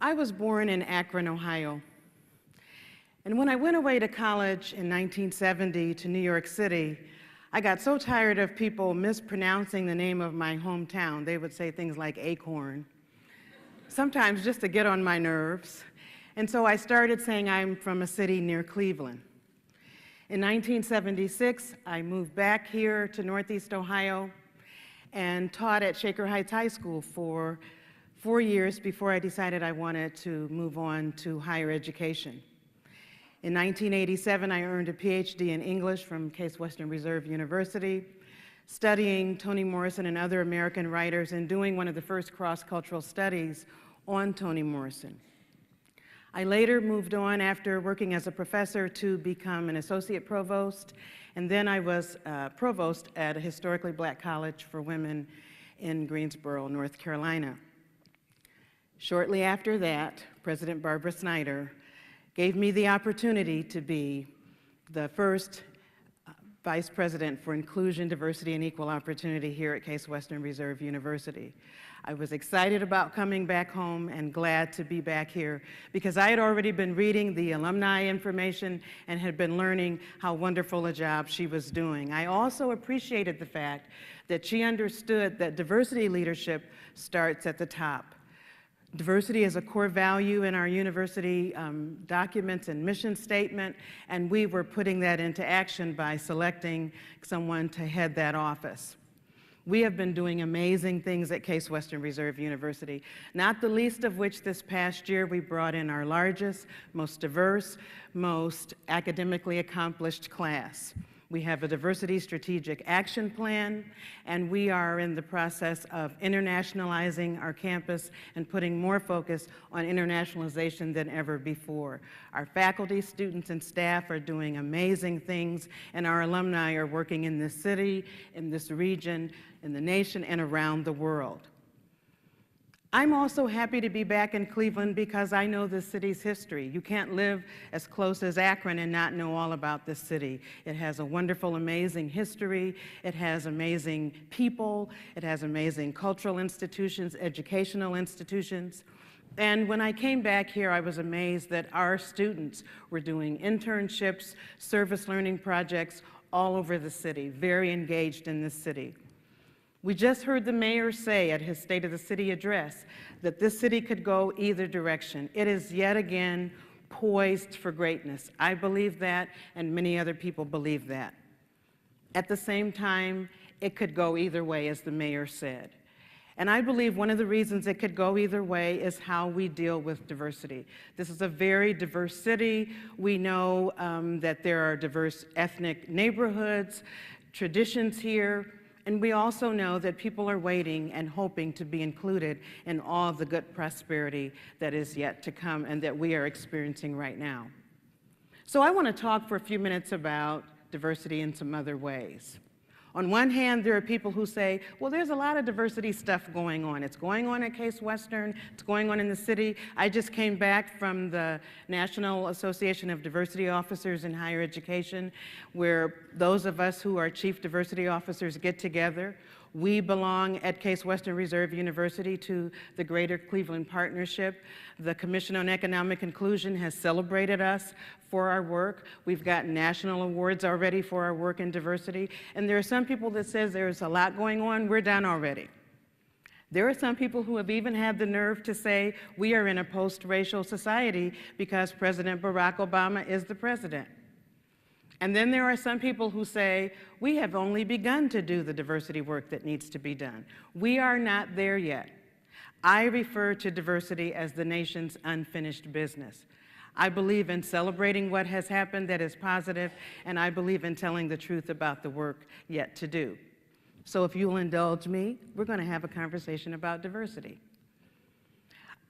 I was born in Akron, Ohio. And when I went away to college in 1970 to New York City, I got so tired of people mispronouncing the name of my hometown. They would say things like Acorn, sometimes just to get on my nerves. And so I started saying I'm from a city near Cleveland. In 1976, I moved back here to Northeast Ohio and taught at Shaker Heights High School for 4 years before I decided I wanted to move on to higher education. In 1987, I earned a PhD in English from Case Western Reserve University, studying Toni Morrison and other American writers and doing one of the first cross-cultural studies on Toni Morrison. I later moved on after working as a professor to become an associate provost, and then I was provost at a historically black college for women in Greensboro, North Carolina. Shortly after that, President Barbara Snyder gave me the opportunity to be the first Vice President for Inclusion, Diversity, and Equal Opportunity here at Case Western Reserve University. I was excited about coming back home and glad to be back here because I had already been reading the alumni information and had been learning how wonderful a job she was doing. I also appreciated the fact that she understood that diversity leadership starts at the top. Diversity is a core value in our university documents and mission statement, and we were putting that into action by selecting someone to head that office. We have been doing amazing things at Case Western Reserve University, not the least of which this past year we brought in our largest, most diverse, most academically accomplished class. We have a diversity strategic action plan, and we are in the process of internationalizing our campus and putting more focus on internationalization than ever before. Our faculty, students, and staff are doing amazing things, and our alumni are working in this city, in this region, in the nation, and around the world. I'm also happy to be back in Cleveland because I know this city's history. You can't live as close as Akron and not know all about this city. It has a wonderful, amazing history. It has amazing people. It has amazing cultural institutions, educational institutions. And when I came back here, I was amazed that our students were doing internships, service learning projects all over the city, very engaged in this city. We just heard the mayor say at his State of the City address that this city could go either direction. It is yet again poised for greatness. I believe that, and many other people believe that. At the same time, it could go either way, as the mayor said. And I believe one of the reasons it could go either way is how we deal with diversity. This is a very diverse city. We know that there are diverse ethnic neighborhoods, traditions here. And we also know that people are waiting and hoping to be included in all the good prosperity that is yet to come and that we are experiencing right now. So I want to talk for a few minutes about diversity in some other ways. On one hand, there are people who say, well, there's a lot of diversity stuff going on. It's going on at Case Western, it's going on in the city. I just came back from the National Association of Diversity Officers in Higher Education, where those of us who are chief diversity officers get together. We belong at Case Western Reserve University to the Greater Cleveland Partnership. The Commission on Economic Inclusion has celebrated us for our work. We've gotten national awards already for our work in diversity. And there are some people that says there's a lot going on, we're done already. There are some people who have even had the nerve to say we are in a post-racial society because President Barack Obama is the president. And then there are some people who say, we have only begun to do the diversity work that needs to be done. We are not there yet. I refer to diversity as the nation's unfinished business. I believe in celebrating what has happened that is positive, and I believe in telling the truth about the work yet to do. So if you'll indulge me, we're going to have a conversation about diversity.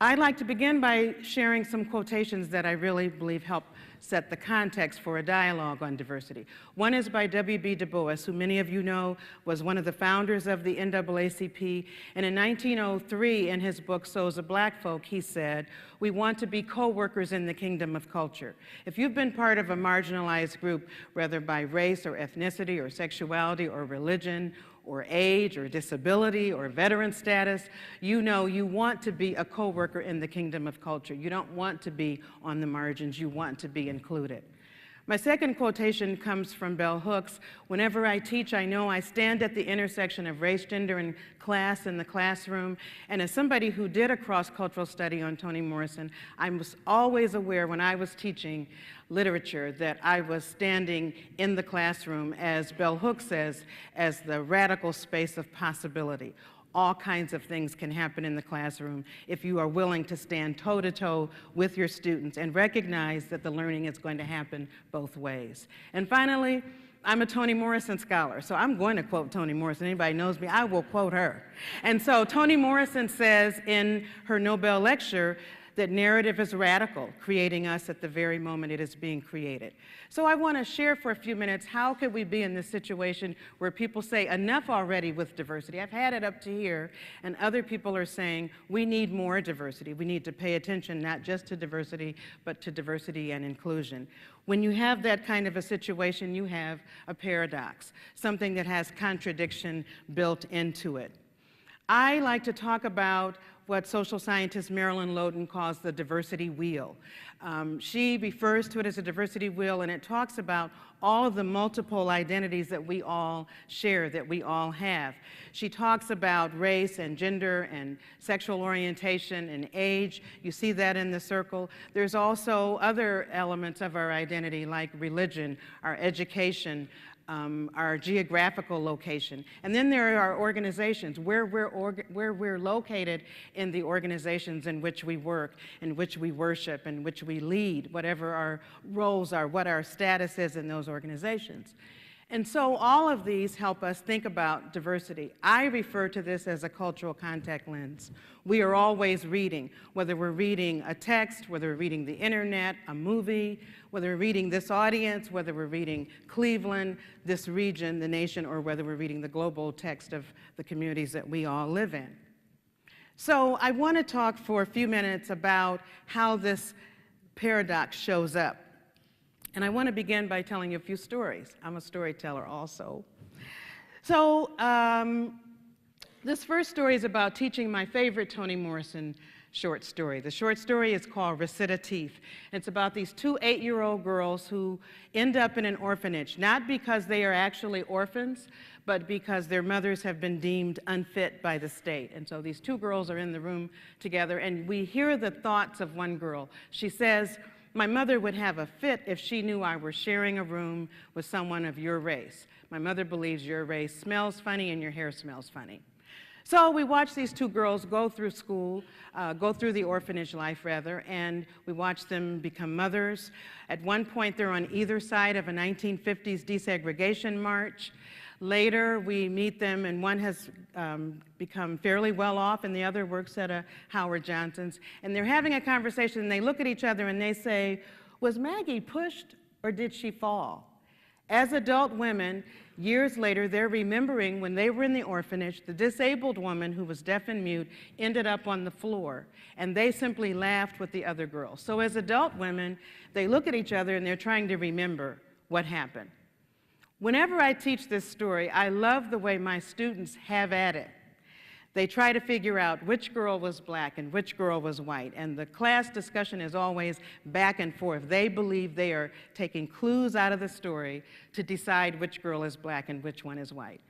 I'd like to begin by sharing some quotations that I really believe help set the context for a dialogue on diversity. One is by W.B. Du Bois, who many of you know was one of the founders of the NAACP, and in 1903, in his book, Souls of Black Folk, he said, "We want to be co-workers in the kingdom of culture." If you've been part of a marginalized group, whether by race or ethnicity or sexuality or religion or age or disability or veteran status, you know you want to be a co-worker in the kingdom of culture. You don't want to be on the margins, you want to be included. My second quotation comes from Bell Hooks. "Whenever I teach, I know I stand at the intersection of race, gender, and class in the classroom." And as somebody who did a cross-cultural study on Toni Morrison, I was always aware when I was teaching literature that I was standing in the classroom, as Bell Hooks says, as the radical space of possibility. All kinds of things can happen in the classroom if you are willing to stand toe-to-toe with your students and recognize that the learning is going to happen both ways. And finally, I'm a Toni Morrison scholar, so I'm going to quote Toni Morrison. Anybody knows me, I will quote her. And so Toni Morrison says in her Nobel lecture that narrative is radical, creating us at the very moment it is being created. So I want to share for a few minutes, how could we be in this situation where people say enough already with diversity? I've had it up to here, and other people are saying we need more diversity. We need to pay attention not just to diversity, but to diversity and inclusion. When you have that kind of a situation, you have a paradox, something that has contradiction built into it. I like to talk about what social scientist Marilyn calls the diversity wheel. She refers to it as a diversity wheel, and it talks about all of the multiple identities that we all share, that we all have. She talks about race and gender and sexual orientation and age. You see that in the circle. There's also other elements of our identity like religion, our education, our geographical location. And then there are organizations, where we're located in the organizations in which we work, in which we worship, in which we lead, whatever our roles are, what our status is in those organizations. And so all of these help us think about diversity. I refer to this as a cultural contact lens. We are always reading, whether we're reading a text, whether we're reading the internet, a movie, whether we're reading this audience, whether we're reading Cleveland, this region, the nation, or whether we're reading the global text of the communities that we all live in. So I want to talk for a few minutes about how this paradox shows up. And I want to begin by telling you a few stories. I'm a storyteller also. So this first story is about teaching my favorite Toni Morrison short story. The short story is called Recitative. It's about these two 8-year-old girls who end up in an orphanage, not because they are actually orphans, but because their mothers have been deemed unfit by the state. And so these two girls are in the room together, and we hear the thoughts of one girl. She says, "My mother would have a fit if she knew I were sharing a room with someone of your race. My mother believes your race smells funny and your hair smells funny." So we watch these two girls go through school, go through the orphanage life rather, and we watch them become mothers. At one point they're on either side of a 1950s desegregation march. Later we meet them, and one has become fairly well off and the other works at a Howard Johnson's, and they're having a conversation and they look at each other and they say, "Was Maggie pushed or did she fall?" As adult women, years later, they're remembering when they were in the orphanage, the disabled woman who was deaf and mute ended up on the floor, and they simply laughed with the other girls. So as adult women, they look at each other and they're trying to remember what happened. Whenever I teach this story, I love the way my students have at it. They try to figure out which girl was black and which girl was white, and the class discussion is always back and forth. They believe they are taking clues out of the story to decide which girl is black and which one is white.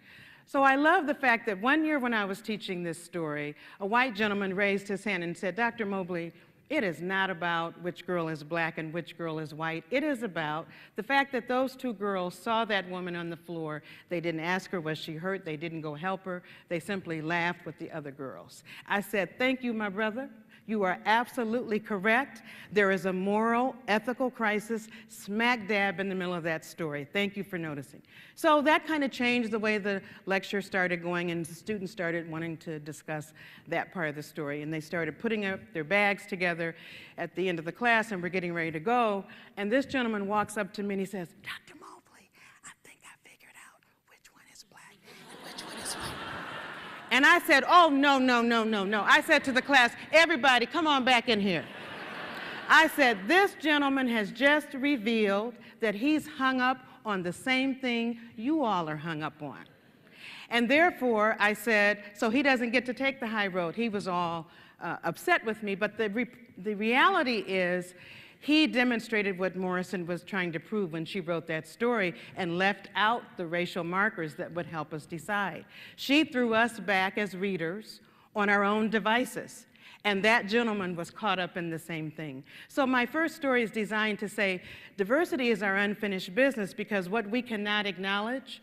So I love the fact that one year when I was teaching this story, a white gentleman raised his hand and said, "Dr. Mobley, it is not about which girl is black and which girl is white. It is about the fact that those two girls saw that woman on the floor. They didn't ask her, was she hurt? They didn't go help her. They simply laughed with the other girls." I said, "Thank you, my brother. You are absolutely correct. There is a moral, ethical crisis smack dab in the middle of that story. Thank you for noticing. So that kind of changed the way the lecture started going, and the students started wanting to discuss that part of the story. And they started putting up their bags together at the end of the class, and we're getting ready to go. And this gentleman walks up to me and he says, "Dr. Mobley, I think I figured out which one is black and which one is white." And I said, "Oh, no, no, no, no, no." I said to the class, "Everybody, come on back in here." I said, "This gentleman has just revealed that he's hung up on the same thing you all are hung up on." And therefore, I said, so he doesn't get to take the high road. He was all upset with me, but the reality is, he demonstrated what Morrison was trying to prove when she wrote that story and left out the racial markers that would help us decide. She threw us back as readers on our own devices, and that gentleman was caught up in the same thing. So my first story is designed to say diversity is our unfinished business, because what we cannot acknowledge,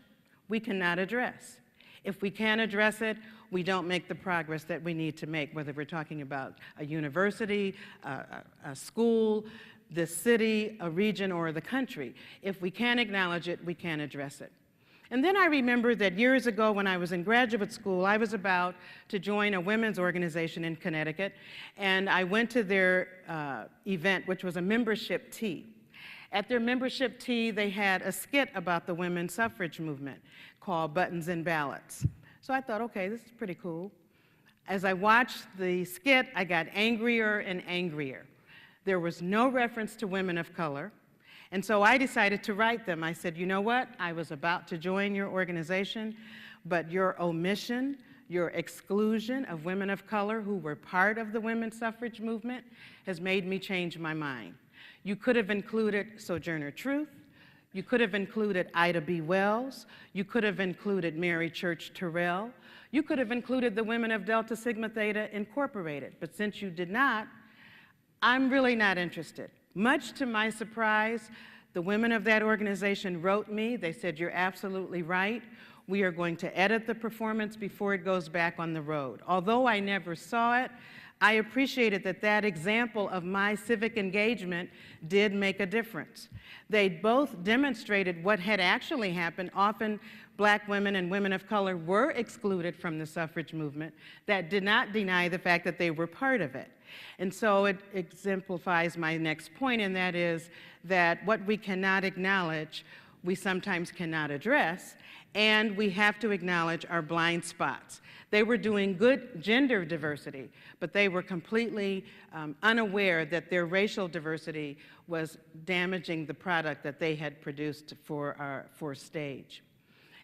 we cannot address. If we can't address it, we don't make the progress that we need to make, whether we're talking about a university, a school, the city, a region, or the country. If we can't acknowledge it, we can't address it. And then I remember that years ago when I was in graduate school, I was about to join a women's organization in Connecticut, and I went to their event, which was a membership tea. At their membership tea, they had a skit about the women's suffrage movement called Buttons and Ballots. So I thought, okay, this is pretty cool. As I watched the skit, I got angrier and angrier. There was no reference to women of color, and so I decided to write them. I said, "You know what? I was about to join your organization, but your omission, your exclusion of women of color who were part of the women's suffrage movement has made me change my mind. You could have included Sojourner Truth. You could have included Ida B. Wells. You could have included Mary Church Terrell. You could have included the women of Delta Sigma Theta Incorporated. But since you did not, I'm really not interested." Much to my surprise, the women of that organization wrote me. They said, "You're absolutely right. We are going to edit the performance before it goes back on the road." Although I never saw it, I appreciated that that example of my civic engagement did make a difference. They both demonstrated what had actually happened. Often black women and women of color were excluded from the suffrage movement. That did not deny the fact that they were part of it. And so it exemplifies my next point, and that is that what we cannot acknowledge, we sometimes cannot address, and we have to acknowledge our blind spots. They were doing good gender diversity, but they were completely unaware that their racial diversity was damaging the product that they had produced for stage.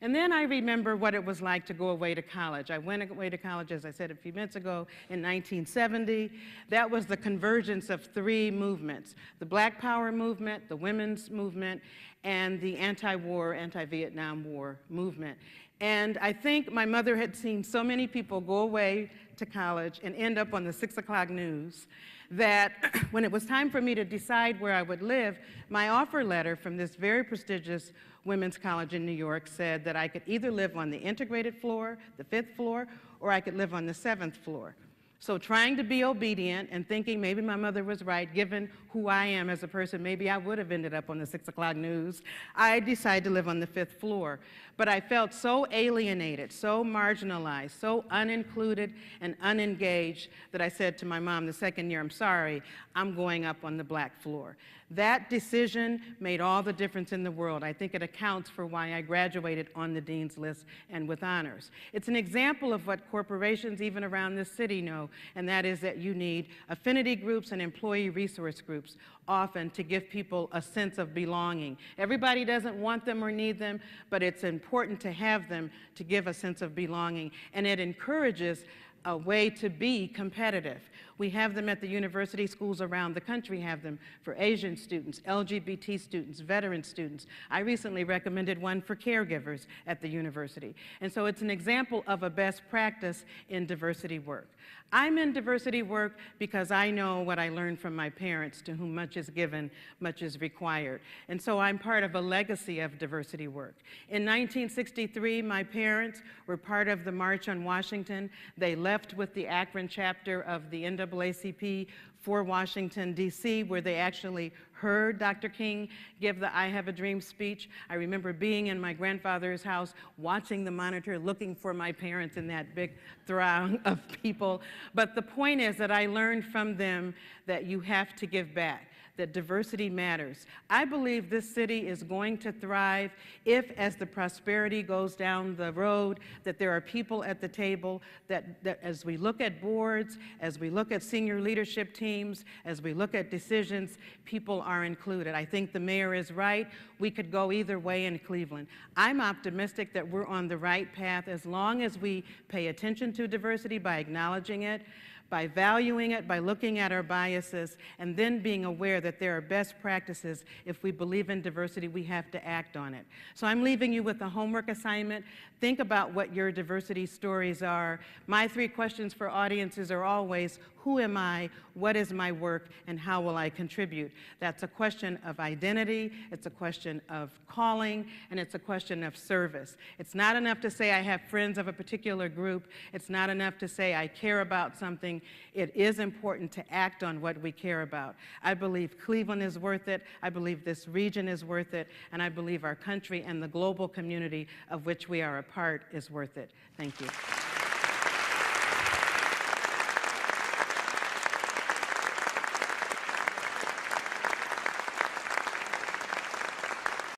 And then I remember what it was like to go away to college. I went away to college, as I said a few minutes ago, in 1970. That was the convergence of three movements: the Black Power movement, the women's movement, and the anti-war, anti-Vietnam War movement. And I think my mother had seen so many people go away to college and end up on the 6 o'clock news that when it was time for me to decide where I would live, my offer letter from this very prestigious women's college in New York said that I could either live on the integrated floor, the 5th floor, or I could live on the 7th floor. So trying to be obedient and thinking maybe my mother was right, given who I am as a person, maybe I would have ended up on the 6 o'clock news, I decided to live on the 5th floor. But I felt so alienated, so marginalized, so unincluded and unengaged that I said to my mom the second year, "I'm sorry, I'm going up on the black floor." That decision made all the difference in the world. I think it accounts for why I graduated on the dean's list and with honors. It's an example of what corporations even around this city know, and that is that you need affinity groups and employee resource groups often to give people a sense of belonging. Everybody doesn't want them or need them, but it's important to have them to give a sense of belonging, and it encourages a way to be competitive. We have them at the university. Schools around the country have them for Asian students, LGBT students, veteran students. I recently recommended one for caregivers at the university. And so it's an example of a best practice in diversity work. I'm in diversity work because I know what I learned from my parents, to whom much is given, much is required. And so I'm part of a legacy of diversity work. In 1963, my parents were part of the March on Washington. They left with the Akron chapter of the NAACP NAACP for Washington, D.C., where they actually heard Dr. King give the I Have a Dream speech. I remember being in my grandfather's house, watching the monitor, looking for my parents in that big throng of people. But the point is that I learned from them that you have to give back, that diversity matters. I believe this city is going to thrive if, as the prosperity goes down the road, that there are people at the table, that as we look at boards, as we look at senior leadership teams, as we look at decisions, people are included. I think the mayor is right. We could go either way in Cleveland. I'm optimistic that we're on the right path as long as we pay attention to diversity by acknowledging it, by valuing it, by looking at our biases, and then being aware that there are best practices. If we believe in diversity, we have to act on it. So I'm leaving you with a homework assignment. Think about what your diversity stories are. My 3 questions for audiences are always, who am I, what is my work, and how will I contribute? That's a question of identity, it's a question of calling, and it's a question of service. It's not enough to say I have friends of a particular group. It's not enough to say I care about something. It is important to act on what we care about. I believe Cleveland is worth it, I believe this region is worth it, and I believe our country and the global community of which we are a part is worth it. Thank you.